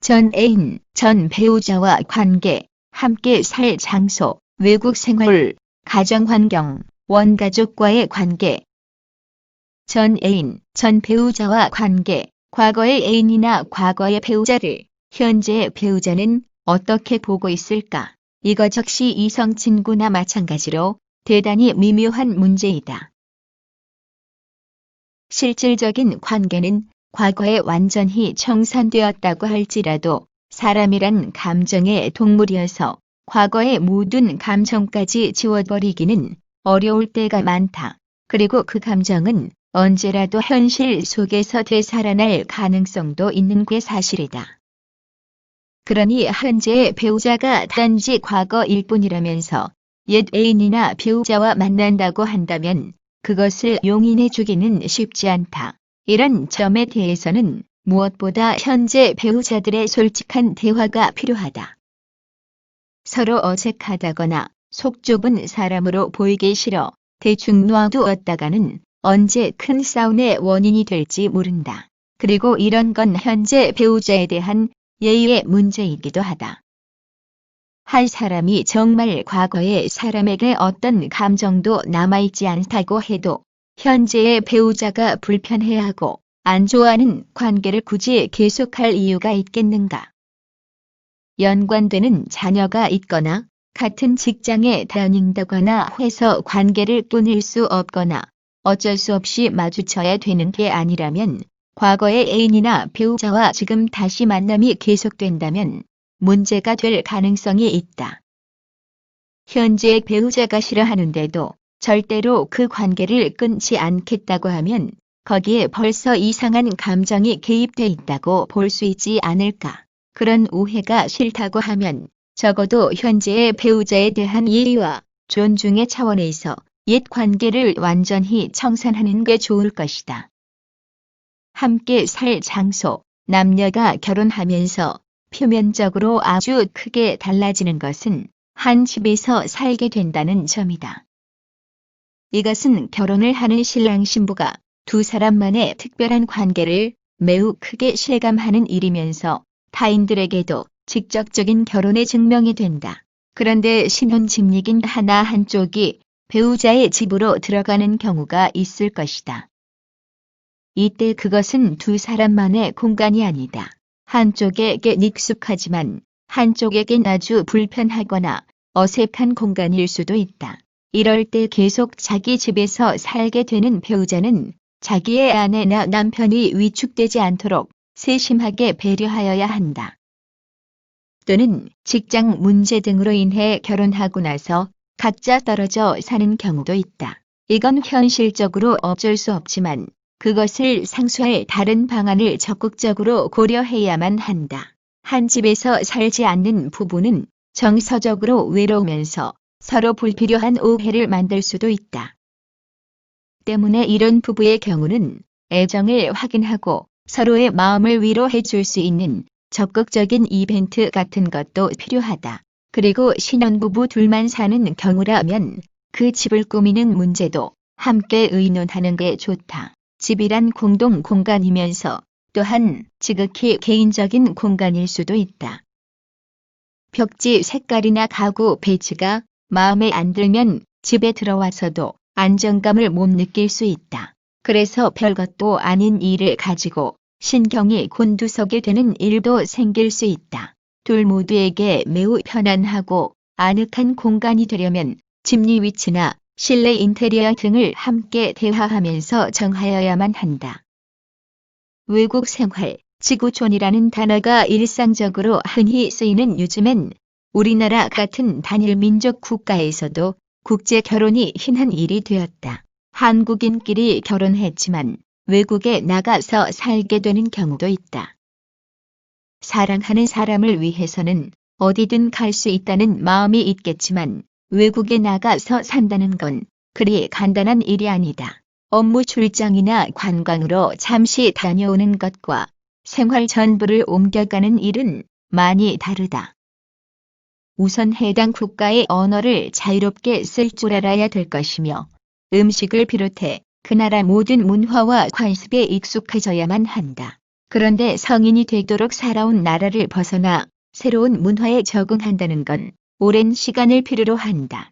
전 애인, 전 배우자와 관계, 함께 살 장소, 외국 생활, 가정환경, 원가족과의 관계. 전 애인, 전 배우자와 관계, 과거의 애인이나 과거의 배우자를 현재의 배우자는 어떻게 보고 있을까? 이거 적시 이성 친구나 마찬가지로 대단히 미묘한 문제이다. 실질적인 관계는 과거에 완전히 청산되었다고 할지라도 사람이란 감정의 동물이어서 과거의 모든 감정까지 지워버리기는 어려울 때가 많다. 그리고 그 감정은 언제라도 현실 속에서 되살아날 가능성도 있는 게 사실이다. 그러니 현재의 배우자가 단지 과거일 뿐이라면서 옛 애인이나 배우자와 만난다고 한다면 그것을 용인해주기는 쉽지 않다. 이런 점에 대해서는 무엇보다 현재 배우자들의 솔직한 대화가 필요하다. 서로 어색하다거나 속 좁은 사람으로 보이기 싫어 대충 놔두었다가는 언제 큰 싸움의 원인이 될지 모른다. 그리고 이런 건 현재 배우자에 대한 예의의 문제이기도 하다. 한 사람이 정말 과거의 사람에게 어떤 감정도 남아있지 않다고 해도 현재의 배우자가 불편해하고 안 좋아하는 관계를 굳이 계속할 이유가 있겠는가? 연관되는 자녀가 있거나 같은 직장에 다닌다거나 해서 관계를 끊을 수 없거나 어쩔 수 없이 마주쳐야 되는 게 아니라면 과거의 애인이나 배우자와 지금 다시 만남이 계속된다면 문제가 될 가능성이 있다. 현재의 배우자가 싫어하는데도 절대로 그 관계를 끊지 않겠다고 하면 거기에 벌써 이상한 감정이 개입돼 있다고 볼 수 있지 않을까? 그런 오해가 싫다고 하면 적어도 현재의 배우자에 대한 예의와 존중의 차원에서 옛 관계를 완전히 청산하는 게 좋을 것이다. 함께 살 장소, 남녀가 결혼하면서 표면적으로 아주 크게 달라지는 것은 한 집에서 살게 된다는 점이다. 이것은 결혼을 하는 신랑 신부가 두 사람만의 특별한 관계를 매우 크게 실감하는 일이면서 타인들에게도 직접적인 결혼의 증명이 된다. 그런데 신혼집얘긴 하나 한쪽이 배우자의 집으로 들어가는 경우가 있을 것이다. 이때 그것은 두 사람만의 공간이 아니다. 한쪽에겐 익숙하지만 한쪽에겐 아주 불편하거나 어색한 공간일 수도 있다. 이럴 때 계속 자기 집에서 살게 되는 배우자는 자기의 아내나 남편이 위축되지 않도록 세심하게 배려하여야 한다. 또는 직장 문제 등으로 인해 결혼하고 나서 각자 떨어져 사는 경우도 있다. 이건 현실적으로 어쩔 수 없지만 그것을 상쇄할 다른 방안을 적극적으로 고려해야만 한다. 한 집에서 살지 않는 부부는 정서적으로 외로우면서 서로 불필요한 오해를 만들 수도 있다. 때문에 이런 부부의 경우는 애정을 확인하고 서로의 마음을 위로해 줄 수 있는 적극적인 이벤트 같은 것도 필요하다. 그리고 신혼부부 둘만 사는 경우라면 그 집을 꾸미는 문제도 함께 의논하는 게 좋다. 집이란 공동 공간이면서 또한 지극히 개인적인 공간일 수도 있다. 벽지 색깔이나 가구 배치가 마음에 안 들면 집에 들어와서도 안정감을 못 느낄 수 있다. 그래서 별것도 아닌 일을 가지고 신경이 곤두서게 되는 일도 생길 수 있다. 둘 모두에게 매우 편안하고 아늑한 공간이 되려면 집리 위치나 실내 인테리어 등을 함께 대화하면서 정하여야만 한다. 외국 생활, 지구촌이라는 단어가 일상적으로 흔히 쓰이는 요즘엔 우리나라 같은 단일 민족 국가에서도 국제 결혼이 흔한 일이 되었다. 한국인끼리 결혼했지만 외국에 나가서 살게 되는 경우도 있다. 사랑하는 사람을 위해서는 어디든 갈 수 있다는 마음이 있겠지만 외국에 나가서 산다는 건 그리 간단한 일이 아니다. 업무 출장이나 관광으로 잠시 다녀오는 것과 생활 전부를 옮겨가는 일은 많이 다르다. 우선 해당 국가의 언어를 자유롭게 쓸 줄 알아야 될 것이며 음식을 비롯해 그 나라 모든 문화와 관습에 익숙해져야만 한다. 그런데 성인이 되도록 살아온 나라를 벗어나 새로운 문화에 적응한다는 건 오랜 시간을 필요로 한다.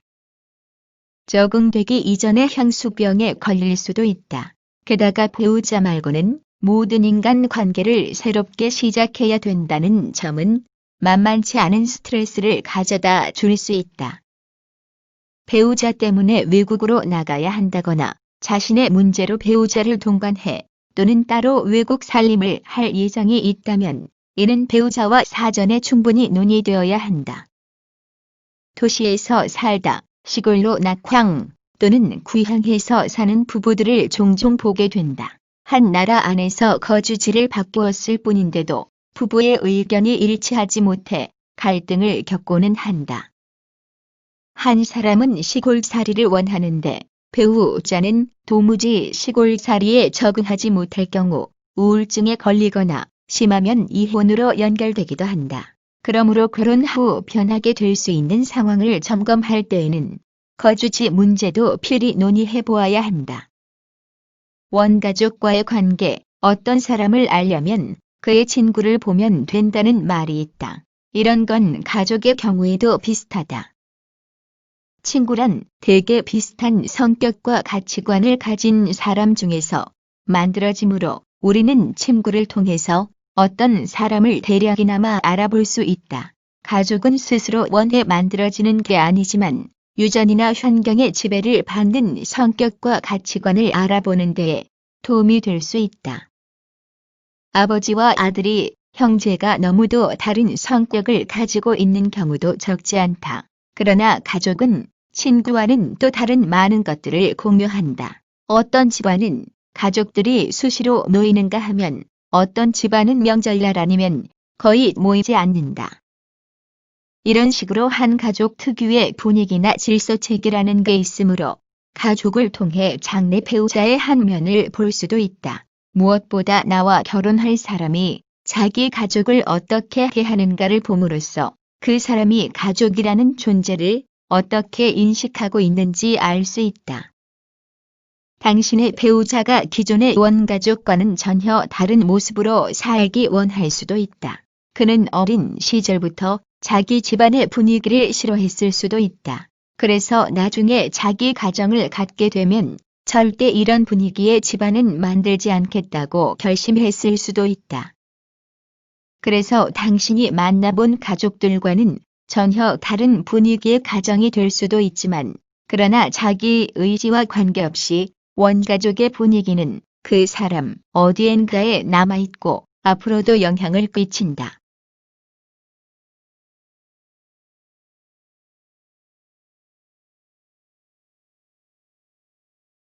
적응되기 이전에 향수병에 걸릴 수도 있다. 게다가 배우자 말고는 모든 인간 관계를 새롭게 시작해야 된다는 점은 만만치 않은 스트레스를 가져다 줄 수 있다. 배우자 때문에 외국으로 나가야 한다거나 자신의 문제로 배우자를 동반해 또는 따로 외국 살림을 할 예정이 있다면 이는 배우자와 사전에 충분히 논의되어야 한다. 도시에서 살다 시골로 낙향 또는 귀향해서 사는 부부들을 종종 보게 된다. 한 나라 안에서 거주지를 바꾸었을 뿐인데도 부부의 의견이 일치하지 못해 갈등을 겪고는 한다. 한 사람은 시골살이를 원하는데 배우자는 도무지 시골살이에 적응하지 못할 경우 우울증에 걸리거나 심하면 이혼으로 연결되기도 한다. 그러므로 결혼 후 변하게 될 수 있는 상황을 점검할 때에는 거주지 문제도 필히 논의해 보아야 한다. 원가족과의 관계, 어떤 사람을 알려면 그의 친구를 보면 된다는 말이 있다. 이런 건 가족의 경우에도 비슷하다. 친구란 대개 비슷한 성격과 가치관을 가진 사람 중에서 만들어지므로 우리는 친구를 통해서 어떤 사람을 대략이나마 알아볼 수 있다. 가족은 스스로 원해 만들어지는 게 아니지만 유전이나 환경의 지배를 받는 성격과 가치관을 알아보는 데에 도움이 될 수 있다. 아버지와 아들이 형제가 너무도 다른 성격을 가지고 있는 경우도 적지 않다. 그러나 가족은 친구와는 또 다른 많은 것들을 공유한다. 어떤 집안은 가족들이 수시로 모이는가 하면 어떤 집안은 명절날 아니면 거의 모이지 않는다. 이런 식으로 한 가족 특유의 분위기나 질서체계라는 게 있으므로 가족을 통해 장래 배우자의 한 면을 볼 수도 있다. 무엇보다 나와 결혼할 사람이 자기 가족을 어떻게 대하는가를 봄으로써 그 사람이 가족이라는 존재를 어떻게 인식하고 있는지 알 수 있다. 당신의 배우자가 기존의 원가족과는 전혀 다른 모습으로 살기 원할 수도 있다. 그는 어린 시절부터 자기 집안의 분위기를 싫어했을 수도 있다. 그래서 나중에 자기 가정을 갖게 되면 절대 이런 분위기의 집안은 만들지 않겠다고 결심했을 수도 있다. 그래서 당신이 만나본 가족들과는 전혀 다른 분위기의 가정이 될 수도 있지만 그러나 자기 의지와 관계없이 원가족의 분위기는 그 사람 어디엔가에 남아있고 앞으로도 영향을 끼친다.